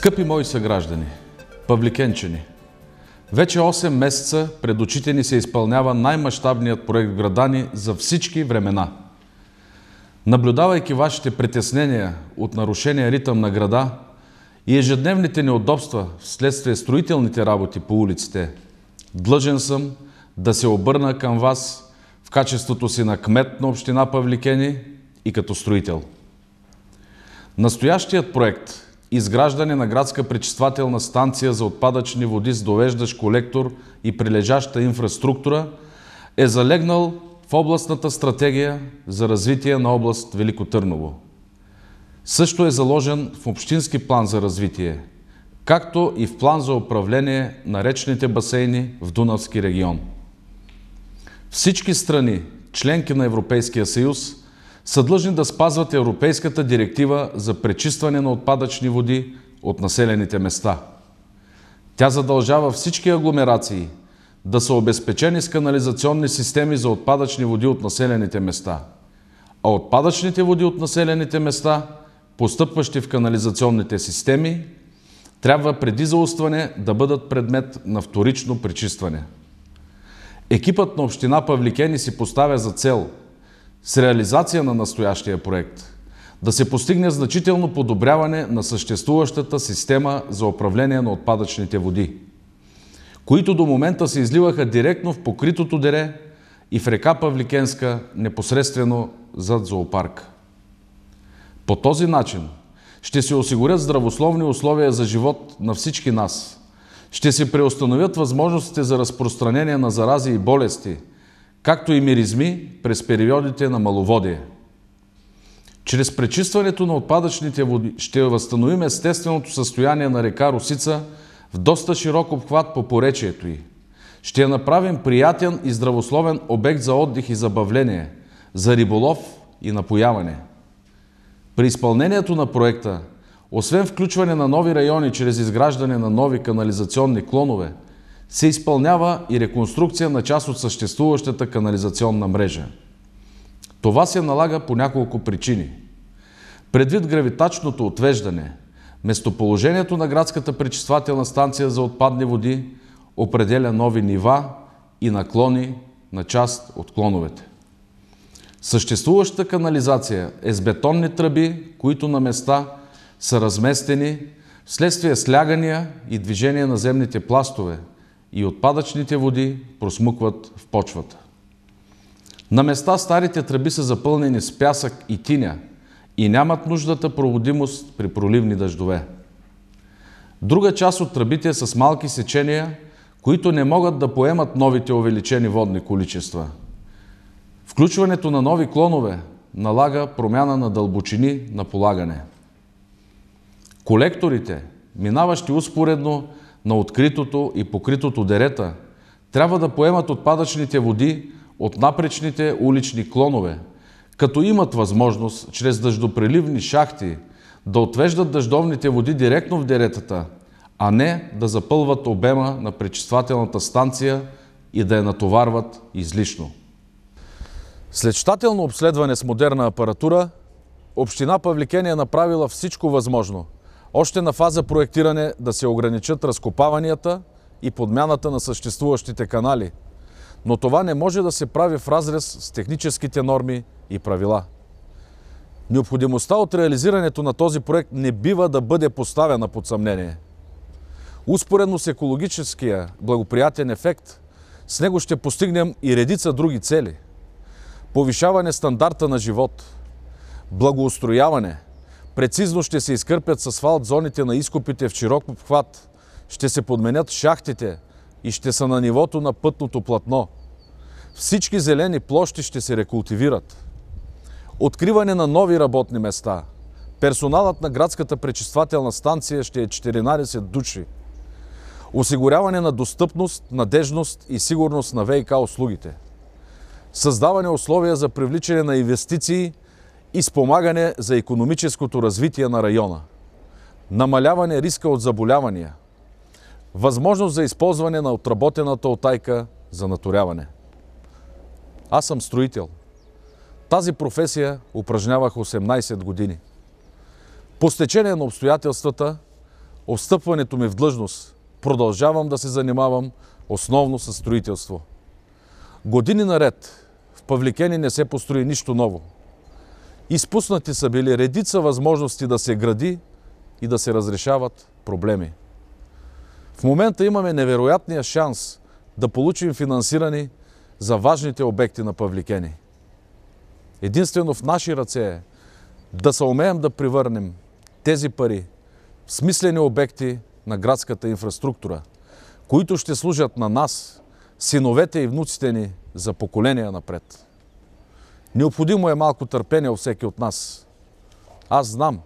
Скъпи мои съграждани, павликенчани, вече 8 месеца пред очите ни се изпълнява най-мащабният проект в града ни за всички времена. Наблюдавайки вашите притеснения от нарушения ритъм на града и ежедневните неудобства вследствие строителните работи по улиците, длъжен съм да се обърна към вас в качеството си на кмет на община Павликени и като строител. Настоящият проект изграждане на градска пречиствателна станция за отпадъчни води с довеждащ колектор и прилежаща инфраструктура е залегнал в областната стратегия за развитие на област Велико Търново. Също е заложен в общински план за развитие, както и в план за управление на речните басейни в Дунавски регион. Всички страни, членки на Европейския съюз, са длъжни да спазват Европейската директива за пречистване на отпадъчни води от населените места. Тя задължава всички агломерации да са обезпечени с канализационни системи за отпадъчни води от населените места, а отпадъчните води от населените места, постъпващи в канализационните системи, трябва преди заустване да бъдат предмет на вторично пречистване. Екипът на община Павликени си поставя за цел с реализация на настоящия проект да се постигне значително подобряване на съществуващата система за управление на отпадъчните води, които до момента се изливаха директно в покритото дере и в река Павликенска, непосредствено зад зоопарк. По този начин ще се осигурят здравословни условия за живот на всички нас, ще се преустановят възможностите за разпространение на зарази и болести, както и миризми през периодите на маловодие. Чрез пречистването на отпадъчните води ще възстановим естественото състояние на река Росица в доста широк обхват по поречието й. Ще я направим приятен и здравословен обект за отдих и забавление, за риболов и напояване. При изпълнението на проекта, освен включване на нови райони чрез изграждане на нови канализационни клонове, се изпълнява и реконструкция на част от съществуващата канализационна мрежа. Това се налага по няколко причини. Предвид гравитачното отвеждане, местоположението на градската пречиствателна станция за отпадни води определя нови нива и наклони на част от клоновете. Съществуващата канализация е с бетонни тръби, които на места са разместени вследствие слягания и движение на земните пластове, и отпадъчните води просмукват в почвата. На места старите тръби са запълнени с пясък и тиня и нямат нуждата проводимост при проливни дъждове. Друга част от тръбите са с малки сечения, които не могат да поемат новите увеличени водни количества. Включването на нови клонове налага промяна на дълбочини на полагане. Колекторите, минаващи успоредно на откритото и покритото дерета, трябва да поемат отпадъчните води от напречните улични клонове, като имат възможност чрез дъждопреливни шахти да отвеждат дъждовните води директно в деретата, а не да запълват обема на пречиствателната станция и да я натоварват излишно. След щателно обследване с модерна апаратура, община Павликени е направила всичко възможно още на фаза проектиране да се ограничат разкопаванията и подмяната на съществуващите канали, но това не може да се прави в разрез с техническите норми и правила. Необходимостта от реализирането на този проект не бива да бъде поставена под съмнение. Успоредно с екологическия благоприятен ефект, с него ще постигнем и редица други цели. Повишаване стандарта на живот, благоустрояване, прецизно ще се изкърпят с асфалт зоните на изкопите в широк обхват, ще се подменят шахтите и ще са на нивото на пътното платно. Всички зелени площи ще се рекултивират. Откриване на нови работни места. Персоналът на градската пречиствателна станция ще е 14 души. Осигуряване на достъпност, надежност и сигурност на ВиК услугите. Създаване условия за привличане на инвестиции и спомагане за икономическото развитие на района. Намаляване риска от заболявания. Възможност за използване на отработената утайка за наторяване. Аз съм строител. Тази професия упражнявах 18 години. По стечение на обстоятелствата, встъпването ми в длъжност продължавам да се занимавам основно с строителство. Години наред в Павликени не се построи нищо ново. Изпуснати са били редица възможности да се гради и да се разрешават проблеми. В момента имаме невероятния шанс да получим финансиране за важните обекти на Павликени. Единствено в наши ръце е да съумеем да превърнем тези пари в смислени обекти на градската инфраструктура, които ще служат на нас, синовете и внуците ни, за поколения напред. Необходимо е малко търпение от всеки от нас. Аз знам,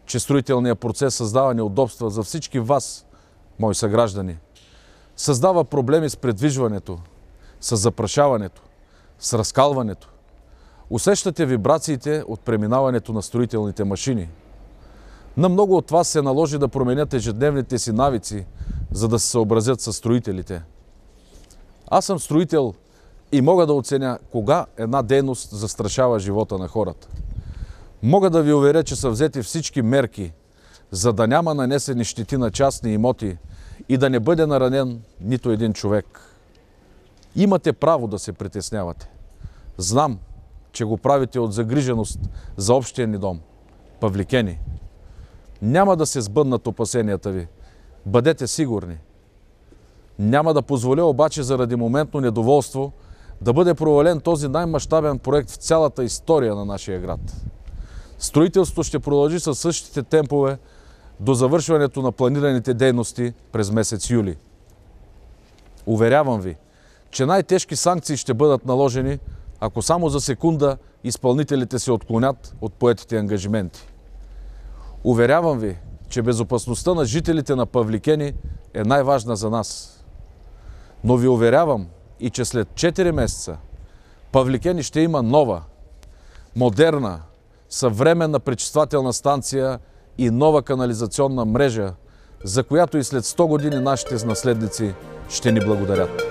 че строителният процес създава неудобства за всички вас, мои съграждани. Създава проблеми с предвижването, с запрашаването, с разкалването. Усещате вибрациите от преминаването на строителните машини. На много от вас се наложи да променят ежедневните си навици, за да се съобразят с строителите. Аз съм строител и мога да оценя кога една дейност застрашава живота на хората. Мога да ви уверя, че са взети всички мерки, за да няма нанесени щети на частни имоти и да не бъде наранен нито един човек. Имате право да се притеснявате. Знам, че го правите от загриженост за общия ни дом, Павликени. Няма да се сбъднат опасенията ви. Бъдете сигурни. Няма да позволя обаче заради моментно недоволство да бъде провален този най-мащабен проект в цялата история на нашия град. Строителството ще продължи със същите темпове до завършването на планираните дейности през месец юли. Уверявам ви, че най-тежки санкции ще бъдат наложени, ако само за секунда изпълнителите се отклонят от поетите ангажименти. Уверявам ви, че безопасността на жителите на Павликени е най-важна за нас. Но ви уверявам и че след 4 месеца Павликени ще има нова, модерна, съвременна пречиствателна станция и нова канализационна мрежа, за която и след 100 години нашите наследници ще ни благодарят.